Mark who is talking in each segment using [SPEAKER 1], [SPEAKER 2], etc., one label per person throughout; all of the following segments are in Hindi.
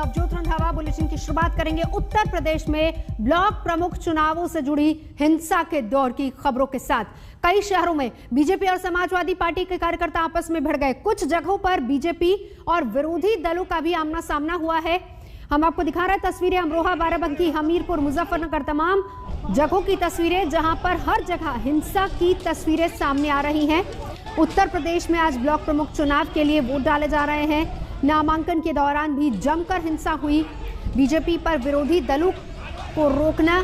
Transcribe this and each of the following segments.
[SPEAKER 1] नवजोत रंधावा बुलेटिन की शुरुआत करेंगे उत्तर प्रदेश में ब्लॉक प्रमुख चुनावों से जुड़ी हिंसा के दौर की खबरों के साथ। कई शहरों में बीजेपी और समाजवादी पार्टी के कार्यकर्ता आपस में भिड़ गए। कुछ जगहों पर बीजेपी और विरोधी दलों का भी आमना सामना हुआ है। हम आपको दिखा रहे हैं तस्वीरें अमरोहा, बाराबंकी, हमीरपुर, मुजफ्फरनगर, तमाम जगहों की तस्वीरें जहां पर हर जगह हिंसा की तस्वीरें सामने आ रही हैं। उत्तर प्रदेश में आज ब्लॉक प्रमुख चुनाव के लिए वोट डाले जा रहे हैं। नामांकन के दौरान भी जमकर हिंसा हुई। बीजेपी पर विरोधी दलों को रोकना,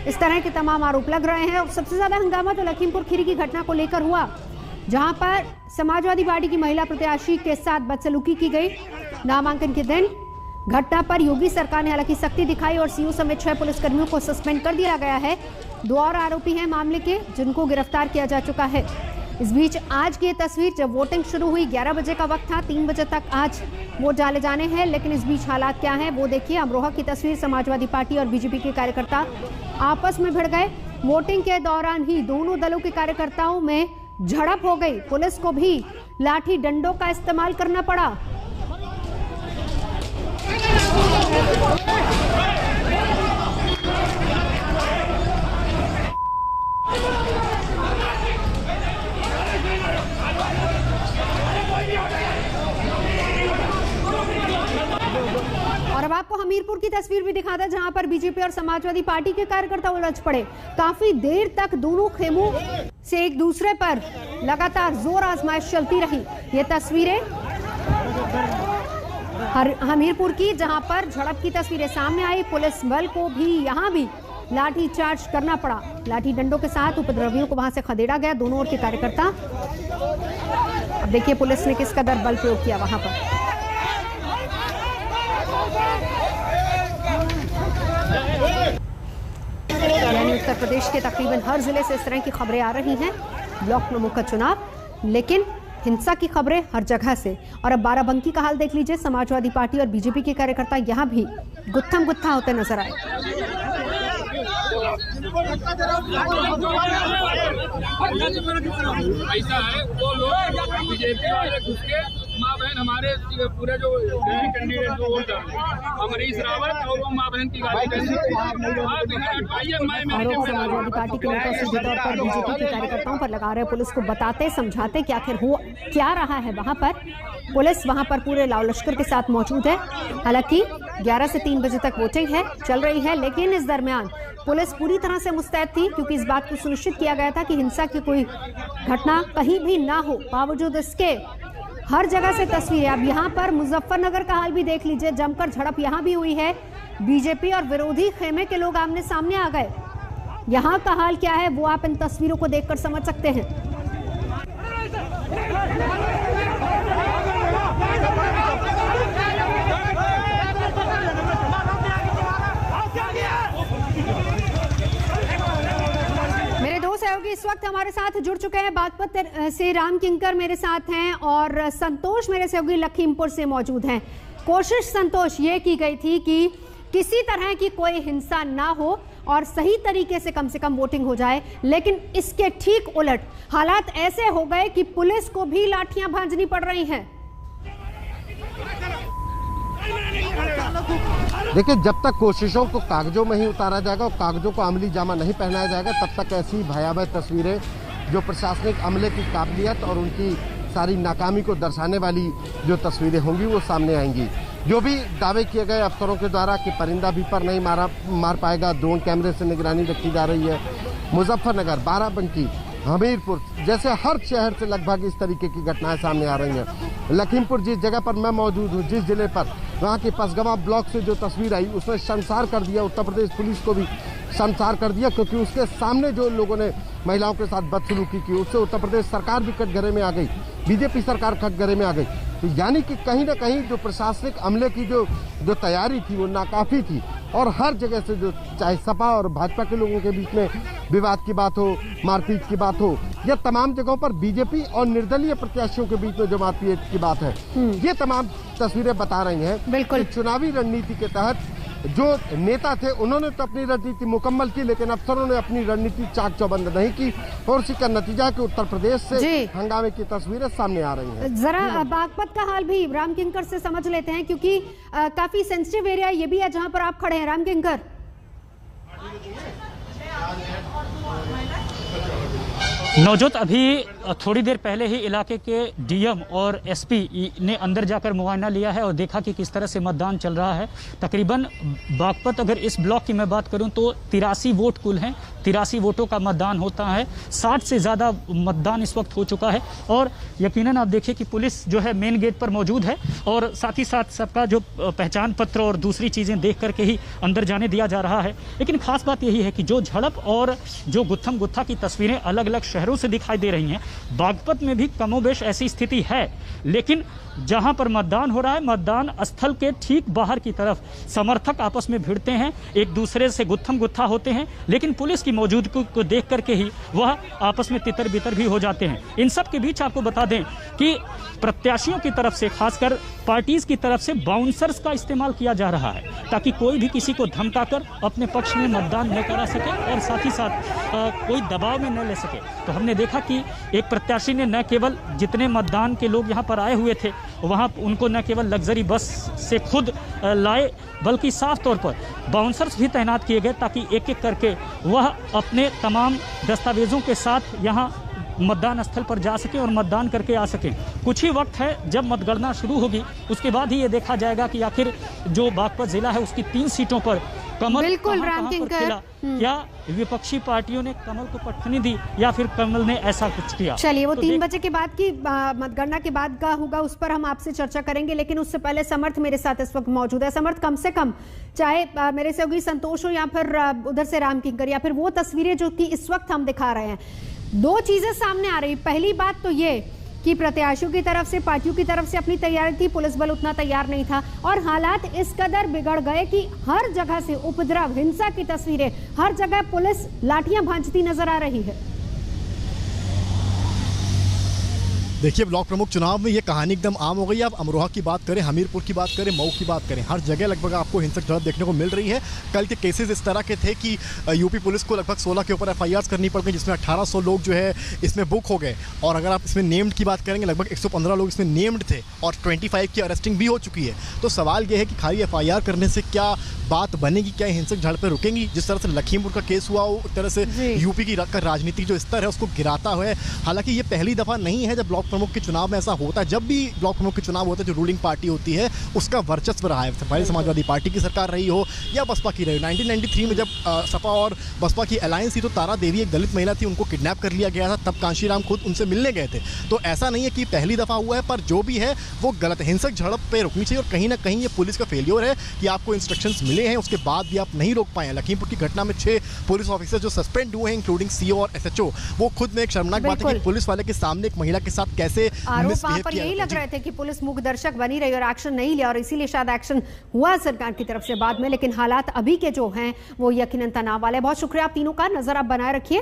[SPEAKER 1] इस तरह के तमाम आरोप लग रहे हैं। और सबसे ज्यादा हंगामा तो लखीमपुर खीरी की घटना को लेकर हुआ, जहां पर समाजवादी पार्टी की महिला प्रत्याशी के साथ बदसलूकी की गई। नामांकन के दिन घटना पर योगी सरकार ने हालांकि सख्ती दिखाई और सीओ समेत 6 पुलिसकर्मियों को सस्पेंड कर दिया गया है। 2 और आरोपी हैं मामले के, जिनको गिरफ्तार किया जा चुका है। इस बीच आज की तस्वीर, जब वोटिंग शुरू हुई 11 बजे का वक्त था, 3 बजे तक आज वोट डाले जाने हैं। लेकिन इस बीच हालात क्या हैं वो देखिए। अमरोहा की तस्वीर, समाजवादी पार्टी और बीजेपी के कार्यकर्ता आपस में भिड़ गए। वोटिंग के दौरान ही दोनों दलों के कार्यकर्ताओं में झड़प हो गई। पुलिस को भी लाठी डंडों का इस्तेमाल करना पड़ा। और अब आपको हमीरपुर की तस्वीर भी दिखाता है, जहां पर बीजेपी और समाजवादी पार्टी के कार्यकर्ता उलझ पड़े। काफी देर तक दोनों खेमों से एक दूसरे पर लगातार जोर आजमाइश चलती रही। ये तस्वीरें हमीरपुर की, जहां पर झड़प की तस्वीरें सामने आई। पुलिस बल को भी यहां भी लाठी चार्ज करना पड़ा। लाठी डंडों के साथ उपद्रवियों को वहां से खदेड़ा गया, दोनों ओर के कार्यकर्ता। अब देखिए पुलिस ने किस कदर बल प्रयोग किया वहां पर। यानी उत्तर प्रदेश के तकरीबन हर जिले से इस तरह की खबरें आ रही हैं। ब्लॉक प्रमुख का चुनाव, लेकिन हिंसा की खबरें हर जगह से। और अब बाराबंकी का हाल देख लीजिए। समाजवादी पार्टी और बीजेपी के कार्यकर्ता यहां भी गुत्थम गुत्था होते नजर आए।
[SPEAKER 2] ऐसा है वो लोग बीजेपी वाले घुस के माँ बहन हमारे पूरे जो कैंडिडेट जो वोट अमरीश रावत और वो माँ बहन की गाली
[SPEAKER 1] आरोप समाजवादी पार्टी के नेता सीधे तौर पर बीजेपी के कार्यकर्ताओं पर लगा रहे। पुलिस को बताते समझाते कि आखिर हो क्या रहा है वहां पर। पुलिस वहां पर पूरे लाव लश्कर के साथ मौजूद है। हालांकि 11 से 3 बजे तक वोटिंग है चल रही है, लेकिन इस दरमियान पुलिस पूरी तरह से मुस्तैद थी, क्योंकि इस बात को सुनिश्चित किया गया था कि हिंसा की कोई घटना कहीं भी ना हो। बावजूद इसके हर जगह से तस्वीरें। अब यहाँ पर मुजफ्फरनगर का हाल भी देख लीजिए। जमकर झड़प यहाँ भी हुई है। बीजेपी और विरोधी खेमे के लोग आमने सामने आ गए। यहाँ का हाल क्या है वो आप इन तस्वीरों को देखकर समझ सकते हैं। मेरे दो सहयोगी इस वक्त हमारे साथ जुड़ चुके हैं। बागपत से राम किंकर मेरे साथ हैं और संतोष मेरे सहयोगी लखीमपुर से मौजूद हैं। कोशिश संतोष ये की गई थी कि किसी तरह की कोई हिंसा ना हो और सही तरीके से कम वोटिंग हो जाए, लेकिन इसके ठीक उलट हालात ऐसे हो गए कि पुलिस को भी लाठियां भांजनी पड़ रही हैं।
[SPEAKER 3] देखिए, जब तक कोशिशों को कागजों में ही उतारा जाएगा और कागजों को अमली जामा नहीं पहनाया जाएगा, तब तक ऐसी भयावह तस्वीरें जो प्रशासनिक अमले की काबिलियत और उनकी सारी नाकामी को दर्शाने वाली जो तस्वीरें होंगी वो सामने आएंगी। जो भी दावे किए गए अफसरों के द्वारा कि परिंदा भी पर नहीं मार पाएगा, ड्रोन कैमरे से निगरानी रखी जा रही है। मुजफ्फरनगर, बाराबंकी, हमीरपुर जैसे हर शहर से लगभग इस तरीके की घटनाएं सामने आ रही हैं। लखीमपुर जिस जगह पर मैं मौजूद हूँ, जिस जिले पर, वहाँ की पसगवा ब्लॉक से जो तस्वीर आई उसने शर्मसार कर दिया। उत्तर प्रदेश पुलिस को भी शर्मसार कर दिया, क्योंकि उसके सामने जो लोगों ने महिलाओं के साथ बदसलूकी की, उससे उत्तर प्रदेश सरकार भी कटघरे में आ गई, बीजेपी सरकार कटघरे में आ गई। तो यानी कि कहीं ना कहीं जो प्रशासनिक अमले की जो तैयारी थी वो नाकाफी थी। और हर जगह से जो चाहे सपा और भाजपा के लोगों के बीच में विवाद की बात हो, मारपीट की बात हो, या तमाम जगहों पर बीजेपी और निर्दलीय प्रत्याशियों के बीच में जो मारपीट की बात है, ये तमाम तस्वीरें बता रही हैं।
[SPEAKER 1] बिल्कुल,
[SPEAKER 3] चुनावी रणनीति के तहत जो नेता थे उन्होंने तो अपनी रणनीति मुकम्मल की, लेकिन अफसरों ने अपनी रणनीति चाक चौबंद नहीं की और उसी का नतीजा है कि उत्तर प्रदेश से हंगामे की तस्वीरें सामने आ रही हैं।
[SPEAKER 1] जरा बागपत का हाल भी राम किंकर से समझ लेते हैं, क्योंकि काफी सेंसिटिव एरिया ये भी है जहां पर आप खड़े हैं। राम किंकर,
[SPEAKER 4] नवजोत, अभी थोड़ी देर पहले ही इलाके के डीएम और एसपी ने अंदर जाकर मुआयना लिया है और देखा कि किस तरह से मतदान चल रहा है। तकरीबन बागपत, अगर इस ब्लॉक की मैं बात करूं तो 83 वोट कुल हैं, 83 वोटों का मतदान होता है। 60 से ज़्यादा मतदान इस वक्त हो चुका है और यकीनन आप देखिए कि पुलिस जो है मेन गेट पर मौजूद है और साथ ही साथ सबका जो पहचान पत्र और दूसरी चीज़ें देख करके ही अंदर जाने दिया जा रहा है। लेकिन खास बात यही है कि जो झड़प और जो गुत्थम गुत्था की तस्वीरें अलग अलग शहरों से दिखाई दे रही हैं, बागपत में भी कमोबेश ऐसी स्थिति है। लेकिन जहां पर मतदान हो रहा है, मतदान स्थल के ठीक बाहर की तरफ समर्थक आपस में भिड़ते हैं, एक दूसरे से गुत्थम गुत्था होते हैं, लेकिन पुलिस की मौजूदगी को देख करके ही वह आपस में तितर बितर भी हो जाते हैं। इन सब के बीच आपको बता दें कि प्रत्याशियों की तरफ से, खासकर पार्टीज की तरफ से बाउंसर्स का इस्तेमाल किया जा रहा है ताकि कोई भी किसी को धमकाकर अपने पक्ष में मतदान न करा सके और साथ ही साथ कोई दबाव में न ले सके। तो हमने देखा कि एक प्रत्याशी ने न केवल जितने मतदान के लोग यहाँ पर आए हुए थे वहाँ उनको न केवल लग्जरी बस से खुद लाए, बल्कि साफ तौर पर बाउंसर्स भी तैनात किए गए ताकि एक एक करके वह अपने तमाम दस्तावेजों के साथ यहाँ मतदान स्थल पर जा सके और मतदान करके आ सके। कुछ ही वक्त है, जब मतगणना शुरू होगी उसके बाद ही ये देखा जाएगा कि आखिर जो बागपत जिला है उसकी 3 सीटों पर कमल
[SPEAKER 1] बिल्कुल राम किंकर,
[SPEAKER 4] क्या विपक्षी पार्टियों ने कमल को पटखनी दी या फिर कमल ने ऐसा कुछ किया।
[SPEAKER 1] चलिए वो 3 बजे के बाद की मतगणना के बाद का होगा, उस पर हम आपसे चर्चा करेंगे। लेकिन उससे पहले समर्थ मेरे साथ इस वक्त मौजूद है। समर्थ, कम से कम चाहे मेरे से होगी संतोष हो या फिर उधर से राम किंकर या फिर वो तस्वीरें जो कि इस वक्त हम दिखा रहे हैं, 2 चीजें सामने आ रही। पहली बात तो ये कि प्रत्याशियों की तरफ से, पार्टियों की तरफ से अपनी तैयारी थी, पुलिस बल उतना तैयार नहीं था और हालात इस कदर बिगड़ गए कि हर जगह से उपद्रव, हिंसा की तस्वीरें, हर जगह पुलिस लाठियां भांजती नजर आ रही है।
[SPEAKER 5] देखिए, ब्लॉक प्रमुख चुनाव में ये कहानी एकदम आम हो गई। आप अमरोहा की बात करें, हमीरपुर की बात करें, मऊ की बात करें, हर जगह लगभग आपको हिंसक झड़प देखने को मिल रही है। कल के केसेस इस तरह के थे कि यूपी पुलिस को लगभग 16 के ऊपर FIRs करनी पड़ गई, जिसमें 1800 लोग जो है इसमें बुक हो गए। और अगर आप इसमें नेम्ड की बात करेंगे, लगभग 115 लोग इसमें नेम्ड थे और 25 की अरेस्टिंग भी हो चुकी है। तो सवाल ये है कि खाली FIR करने से क्या बात बनेगी, क्या हिंसक झड़पें रुकेंगी? जिस तरह से लखीमपुर का केस हुआ, वो एक तरह से यूपी की राजनीतिक जो स्तर है उसको गिराता है। हालांकि ये पहली दफा नहीं है जब ब्लॉक प्रमुख के चुनाव में ऐसा होता है। जब भी ब्लॉक प्रमुख के चुनाव होते हैं, जो रूलिंग पार्टी होती है उसका वर्चस्व रहा है, चाहे समाजवादी पार्टी की सरकार रही हो या बसपा की रही हो। 1993 में जब सपा और बसपा की अलायंस थी तो तारा देवी एक दलित महिला थी, उनको किडनैप कर लिया गया था, तब कांशीराम खुद उनसे मिलने गए थे। तो ऐसा नहीं है कि पहली दफा हुआ है, पर जो भी है वो गलत, हिंसक झड़प पे रुकनी चाहिए। और कहीं ना कहीं ये पुलिस का फेलियर है कि आपको इंस्ट्रक्शंस मिले हैं, उसके बाद भी आप नहीं रोक पाए। लखीमपुर की घटना में 6 पुलिस ऑफिसर जो सस्पेंड हुए हैं, इंक्लूडिंग CO और SHO, वो खुद में एक शर्मनाक बात है कि पुलिस वाले के सामने एक महिला के साथ कैसे
[SPEAKER 1] वहां पर यही लग रहे थे कि पुलिस मूक दर्शक बनी रही और एक्शन नहीं लिया और इसीलिए शायद एक्शन हुआ सरकार की तरफ से बाद में। लेकिन हालात अभी के जो हैं वो यकीनन तनाव वाले। बहुत शुक्रिया आप तीनों का, नजर आप बनाए रखिए।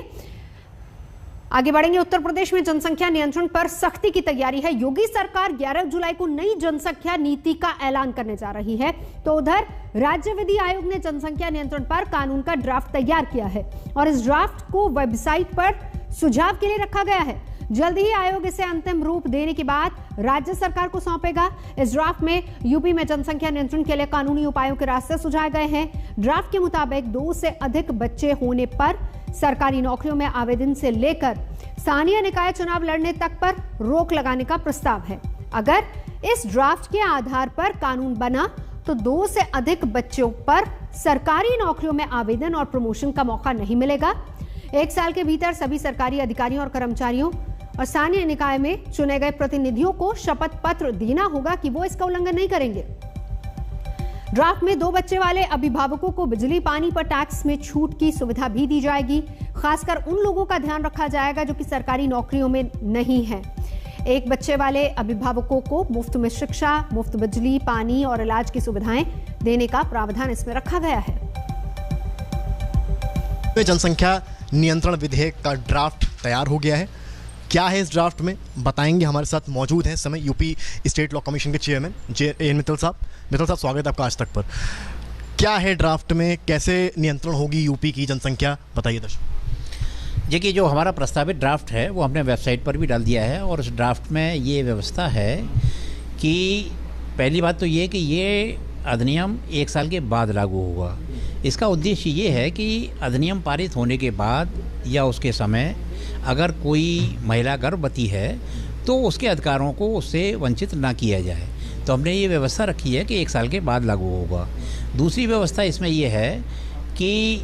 [SPEAKER 1] आगे बढ़ेंगे। उत्तर प्रदेश में जनसंख्या नियंत्रण पर सख्ती की तैयारी है। योगी सरकार 11 जुलाई को नई जनसंख्या नीति का ऐलान करने जा रही है। तो उधर राज्य विधि आयोग ने जनसंख्या नियंत्रण पर कानून का ड्राफ्ट तैयार किया है और इस ड्राफ्ट को वेबसाइट पर सुझाव के लिए रखा गया है। जल्द ही आयोग इसे अंतिम रूप देने के बाद राज्य सरकार को सौंपेगा। इस ड्राफ्ट में यूपी में जनसंख्या नियंत्रण के लिए कानूनी उपायों के रास्ते सुझाए गए हैं। ड्राफ्ट के मुताबिक 2 से अधिक बच्चे होने पर सरकारी नौकरियों में आवेदन से लेकर स्थानीय निकाय चुनाव लड़ने तक पर रोक लगाने का प्रस्ताव है। अगर इस ड्राफ्ट के आधार पर कानून बना तो 2 से अधिक बच्चों पर सरकारी नौकरियों में आवेदन और प्रमोशन का मौका नहीं मिलेगा। 1 साल के भीतर सभी सरकारी अधिकारियों और कर्मचारियों और स्थानीय निकाय में चुने गए प्रतिनिधियों को शपथ पत्र देना होगा कि वो इसका उल्लंघन नहीं करेंगे। ड्राफ्ट में 2 बच्चे वाले अभिभावकों को बिजली पानी पर टैक्स में छूट की सुविधा भी दी जाएगी। खासकर उन लोगों का ध्यान रखा जाएगा जो कि सरकारी नौकरियों में नहीं है। 1 बच्चे वाले अभिभावकों को मुफ्त में शिक्षा, मुफ्त बिजली, पानी और इलाज की सुविधाएं देने का प्रावधान इसमें रखा गया है।
[SPEAKER 5] जनसंख्या नियंत्रण विधेयक का ड्राफ्ट तैयार हो गया है। क्या है इस ड्राफ्ट में बताएंगे। हमारे साथ मौजूद हैं इस समय यूपी स्टेट लॉ कमीशन के चेयरमैन JN मित्तल साहब। मित्तल साहब, स्वागत है आपका आज तक पर। क्या है ड्राफ्ट में, कैसे नियंत्रण होगी यूपी की जनसंख्या, बताइए दर्शक।
[SPEAKER 6] देखिए, जो हमारा प्रस्तावित ड्राफ्ट है वो हमने वेबसाइट पर भी डाल दिया है और उस ड्राफ्ट में ये व्यवस्था है कि पहली बात तो ये कि ये अधिनियम 1 साल के बाद लागू होगा। इसका उद्देश्य ये है कि अधिनियम पारित होने के बाद या उसके समय अगर कोई महिला गर्भवती है तो उसके अधिकारों को उससे वंचित ना किया जाए। तो हमने ये व्यवस्था रखी है कि 1 साल के बाद लागू होगा। दूसरी व्यवस्था इसमें ये है कि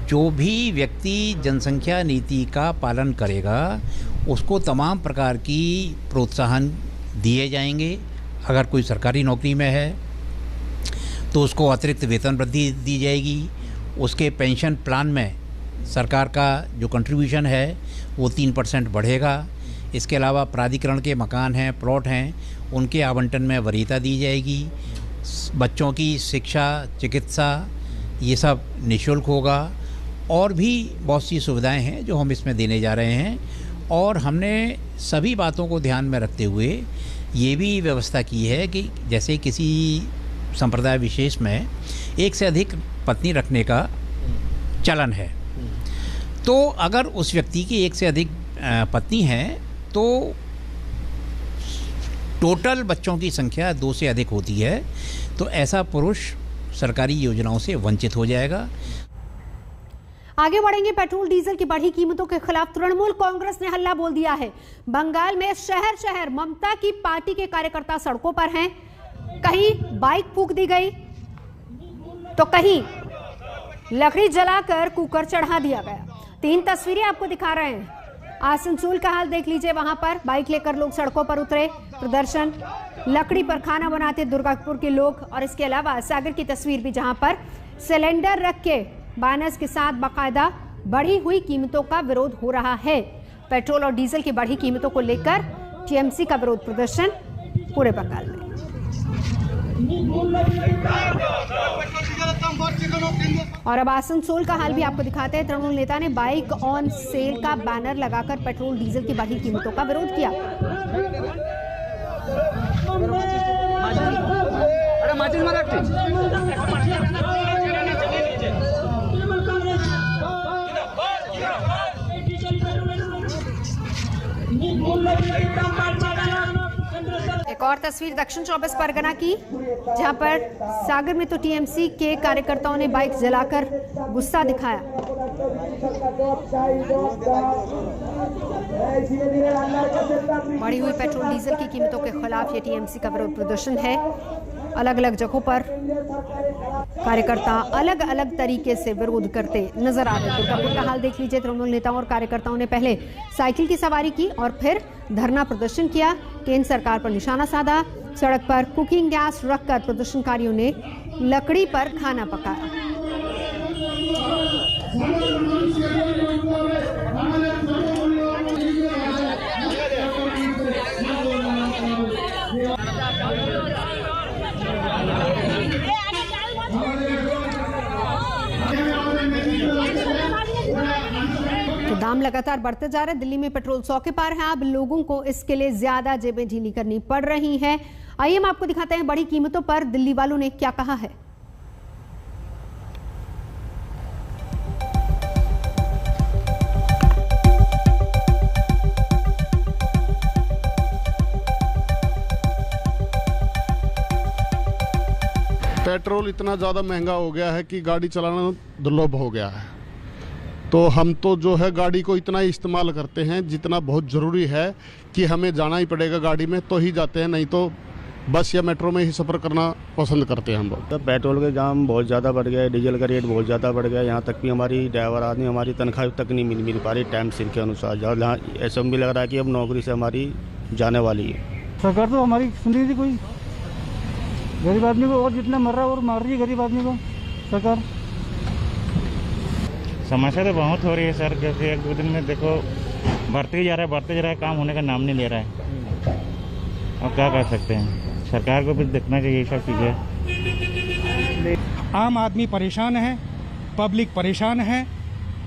[SPEAKER 6] जो भी व्यक्ति जनसंख्या नीति का पालन करेगा उसको तमाम प्रकार की प्रोत्साहन दिए जाएंगे। अगर कोई सरकारी नौकरी में है तो उसको अतिरिक्त वेतन वृद्धि दी जाएगी। उसके पेंशन प्लान में सरकार का जो कंट्रीब्यूशन है वो 3% बढ़ेगा। इसके अलावा प्राधिकरण के मकान हैं, प्लॉट हैं, उनके आवंटन में वरीयता दी जाएगी। बच्चों की शिक्षा, चिकित्सा, ये सब निःशुल्क होगा। और भी बहुत सी सुविधाएं हैं जो हम इसमें देने जा रहे हैं। और हमने सभी बातों को ध्यान में रखते हुए ये भी व्यवस्था की है कि जैसे किसी संप्रदाय विशेष में एक से अधिक पत्नी रखने का चलन है, तो अगर उस व्यक्ति की एक से अधिक पत्नी है तो टोटल बच्चों की संख्या 2 से अधिक होती है, तो ऐसा पुरुष सरकारी योजनाओं से वंचित हो जाएगा।
[SPEAKER 1] आगे बढ़ेंगे। पेट्रोल डीजल की बढ़ी कीमतों के खिलाफ तृणमूल कांग्रेस ने हल्ला बोल दिया है। बंगाल में शहर शहर ममता की पार्टी के कार्यकर्ता सड़कों पर हैं। कहीं बाइक फूंक दी गई तो कहीं लकड़ी जलाकर कुकर चढ़ा दिया गया। 3 तस्वीरें आपको दिखा रहे हैं। आसनसोल का हाल देख लीजिए। वहां पर बाइक लेकर लोग सड़कों पर उतरे, प्रदर्शन, लकड़ी पर खाना बनाते दुर्गापुर के लोग। और इसके अलावा सागर की तस्वीर भी, जहां पर सिलेंडर रख के बैनर्स के साथ बाकायदा बढ़ी हुई कीमतों का विरोध हो रहा है। पेट्रोल और डीजल की बढ़ी कीमतों को लेकर टीएमसी का विरोध प्रदर्शन पूरे बंगाल में। और अब आसनसोल का हाल भी आपको दिखाते हैं। तृणमूल नेता ने बाइक ऑन सेल का बैनर लगाकर पेट्रोल डीजल की बढ़ी कीमतों का विरोध किया। एक और तस्वीर दक्षिण 24 परगना की, जहां पर सागर में तो टीएमसी के कार्यकर्ताओं ने बाइक जलाकर गुस्सा दिखाया। बढ़ी हुई पेट्रोल डीजल की कीमतों के खिलाफ ये टीएमसी का विरोध प्रदर्शन है। अलग अलग जगहों पर कार्यकर्ता अलग अलग तरीके से विरोध करते नजर आ रहे। दुर्गापुर का हाल देख लीजिए। तृणमूल नेताओं और कार्यकर्ताओं ने पहले साइकिल की सवारी की और फिर धरना प्रदर्शन किया। केंद्र सरकार पर निशाना साधा। सड़क पर कुकिंग गैस रखकर प्रदर्शनकारियों ने लकड़ी पर खाना पकाया। तो दाम लगातार बढ़ते जा रहे हैं। दिल्ली में पेट्रोल 100 के पार है। अब लोगों को इसके लिए ज्यादा जेबें ढीली करनी पड़ रही हैं। आइए हम आपको दिखाते हैं बड़ी कीमतों पर दिल्ली वालों ने क्या कहा है।
[SPEAKER 7] पेट्रोल इतना ज़्यादा महंगा हो गया है कि गाड़ी चलाना दुर्लभ हो गया है। तो हम तो जो है गाड़ी को इतना ही इस्तेमाल करते हैं जितना बहुत ज़रूरी है कि हमें जाना ही पड़ेगा गाड़ी में तो ही जाते हैं, नहीं तो बस या मेट्रो में ही सफ़र करना पसंद करते हैं हम लोग।
[SPEAKER 8] तो पेट्रोल के दाम बहुत ज़्यादा बढ़ गया है, डीजल का रेट बहुत ज़्यादा बढ़ गया। यहाँ तक भी हमारी ड्राइवर आदमी हमारी तनख्वाह तक नहीं मिल पा रही टाइम सिर के अनुसार। जहाँ ऐसा भी लग रहा है कि अब नौकरी से हमारी जाने वाली है।
[SPEAKER 9] सरकार तो हमारी सुन रही थी कोई, गरीब आदमी को और जितना मर रहा है और मार रही है गरीब आदमी को सरकार।
[SPEAKER 10] समस्या तो बहुत हो रही है सर, क्योंकि 1-2 दिन में देखो बढ़ते ही जा रहा है, काम होने का नाम नहीं ले रहा है। और क्या कर सकते हैं, सरकार को भी देखना चाहिए ये सब चीज़ें।
[SPEAKER 9] आम आदमी परेशान है, पब्लिक परेशान है,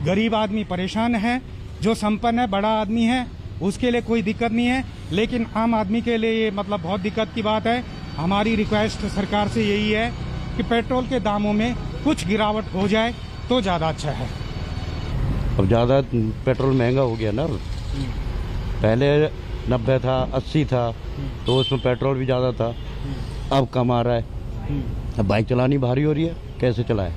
[SPEAKER 9] गरीब आदमी परेशान है। जो संपन्न है, बड़ा आदमी है, उसके लिए कोई दिक्कत नहीं है, लेकिन आम आदमी के लिए ये मतलब बहुत दिक्कत की बात है। हमारी रिक्वेस्ट सरकार से यही है कि पेट्रोल के दामों में कुछ गिरावट हो जाए तो ज़्यादा अच्छा है।
[SPEAKER 11] अब ज़्यादा पेट्रोल महंगा हो गया ना, पहले 90 था 80 था तो उसमें पेट्रोल भी ज़्यादा था, अब कम आ रहा है। अब बाइक चलानी भारी हो रही है, कैसे चलाए।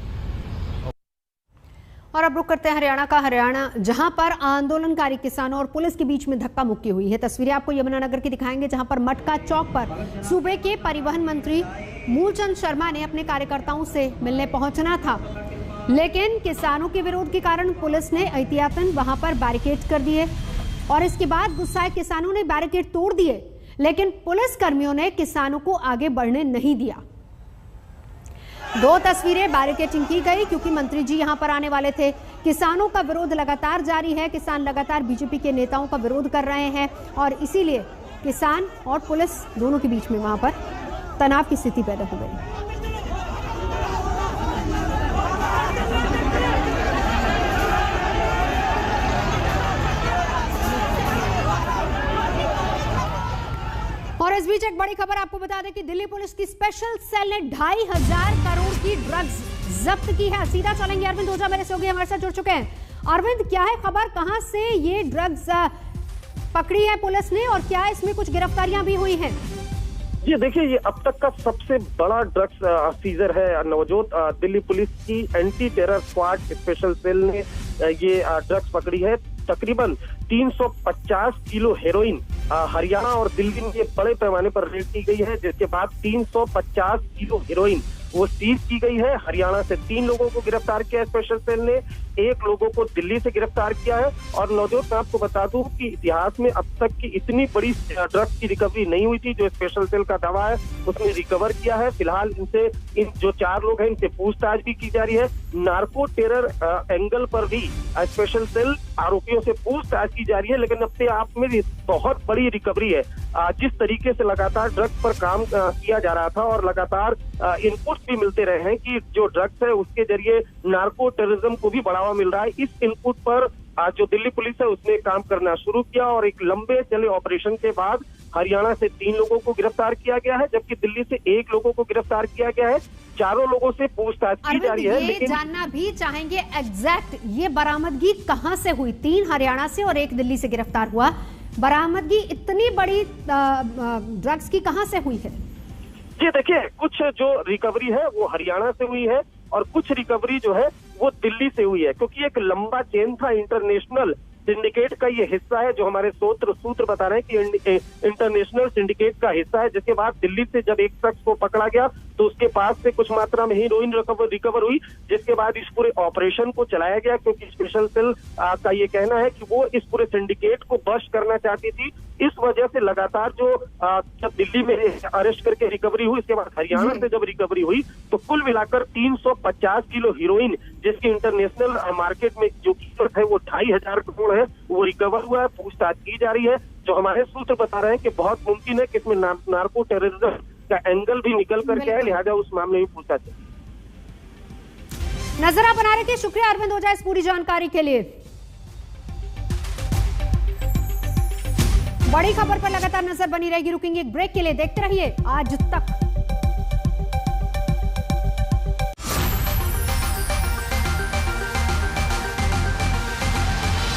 [SPEAKER 1] और अब रुक करते हैं हरियाणा का। हरियाणा जहां पर आंदोलनकारी किसानों और पुलिस के बीच में धक्का मुक्की हुई है। तस्वीरें आपको यमुनानगर की दिखाएंगे, जहां पर मटका चौक पर सूबे के परिवहन मंत्री मूलचंद शर्मा ने अपने कार्यकर्ताओं से मिलने पहुंचना था, लेकिन किसानों के विरोध के कारण पुलिस ने एहतियातन वहां पर बैरिकेड कर दिए और इसके बाद गुस्साए किसानों ने बैरिकेड तोड़ दिए, लेकिन पुलिस कर्मियों ने किसानों को आगे बढ़ने नहीं दिया। 2 तस्वीरें बैरिकेडिंग की गई क्योंकि मंत्री जी यहां पर आने वाले थे। किसानों का विरोध लगातार जारी है, किसान लगातार बीजेपी के नेताओं का विरोध कर रहे हैं और इसीलिए किसान और पुलिस दोनों के बीच में वहां पर तनाव की स्थिति पैदा हो गई। और इस बीच एक बड़ी खबर आपको बता दें कि दिल्ली पुलिस की स्पेशल सेल ने 2,500 करोड़ की ड्रग्स जब्त की है। सीधा चलेंगे, अरविंद ओझा मेरे सहयोगी हमारे साथ जुड़ चुके हैं। अरविंद, क्या है खबर, कहां से ये ड्रग्स पकड़ी है पुलिस ने और क्या इसमें कुछ गिरफ्तारियां भी हुई हैं?
[SPEAKER 12] ये देखिए, ये अब तक का सबसे बड़ा ड्रग्स सीजर है नवजोत। दिल्ली पुलिस की anti terror squad special cell ने ये ड्रग्स पकड़ी है। तकरीबन 350 किलो हेरोइन हरियाणा और दिल्ली में बड़े पैमाने पर रेड की गई है, जिसके बाद 350 किलो हेरोइन वो सीज की गई है। हरियाणा से 3 लोगों को गिरफ्तार किया है स्पेशल सेल ने, 1 लोगों को दिल्ली से गिरफ्तार किया है। और नवजोत, मैं आपको बता दूं कि इतिहास में अब तक की इतनी बड़ी ड्रग्स की रिकवरी नहीं हुई थी। जो स्पेशल सेल का दावा है उसने रिकवर किया है। फिलहाल इन जो 4 लोग हैं इनसे पूछताछ भी की जा रही है। नार्को टेरर एंगल पर भी स्पेशल सेल आरोपियों से पूछताछ की जा रही है, लेकिन अपने आप में बहुत बड़ी रिकवरी है। जिस तरीके से लगातार ड्रग्स पर काम किया जा रहा था और लगातार इनपुट्स भी मिलते रहे हैं कि जो ड्रग्स है उसके जरिए नार्को टेररिज्म को भी बढ़ावा मिल रहा है। इस इनपुट पर जो दिल्ली पुलिस है उसने काम करना शुरू किया और एक लंबे चले ऑपरेशन के बाद हरियाणा से 3 लोगों को गिरफ्तार किया गया है, जबकि दिल्ली से 1 लोगों को गिरफ्तार किया गया है। 4 लोगों से पूछताछ की जा रही है।
[SPEAKER 1] लेकिन जानना भी चाहेंगे एग्जैक्ट ये बरामदगी कहां से हुई? 3 हरियाणा से और 1 दिल्ली से गिरफ्तार हुआ। बरामदगी इतनी बड़ी ड्रग्स की कहां से हुई है?
[SPEAKER 12] जी देखिए, कुछ जो रिकवरी है वो हरियाणा से हुई है और कुछ रिकवरी जो है वो दिल्ली से हुई है, क्योंकि एक लंबा चेन था। इंटरनेशनल सिंडिकेट का ये हिस्सा है, जो हमारे सूत्र बता रहे हैं कि इंटरनेशनल सिंडिकेट का हिस्सा है। जिसके बाद दिल्ली से जब एक शख्स को पकड़ा गया तो उसके पास से कुछ मात्रा में हीरोइन रिकवर हुई, जिसके बाद इस पूरे ऑपरेशन को चलाया गया, क्योंकि स्पेशल सेल का ये कहना है कि वो इस पूरे सिंडिकेट को बस्ट करना चाहती थी। इस वजह से लगातार जो जब दिल्ली में अरेस्ट करके रिकवरी हुई, इसके बाद हरियाणा से जब रिकवरी हुई तो कुल मिलाकर 350 किलो हीरोइन, जिसकी इंटरनेशनल मार्केट में जो कीमत है वो 2,500 करोड़ है, वो रिकवर हुआ है। पूछताछ की जा रही है। जो हमारे सूत्र बता रहे हैं कि बहुत मुमकिन है कि इसमें नार्को टेररिज्म का एंगल भी निकल करके है, लिहाजा उस मामले में पूछताछ।
[SPEAKER 1] नजर बना रहे थे। शुक्रिया अरविंद ओझा इस पूरी जानकारी के लिए। बड़ी खबर पर लगातार नजर बनी रहेगी। रुकेंगे एक ब्रेक के लिए, देखते रहिए आज तक।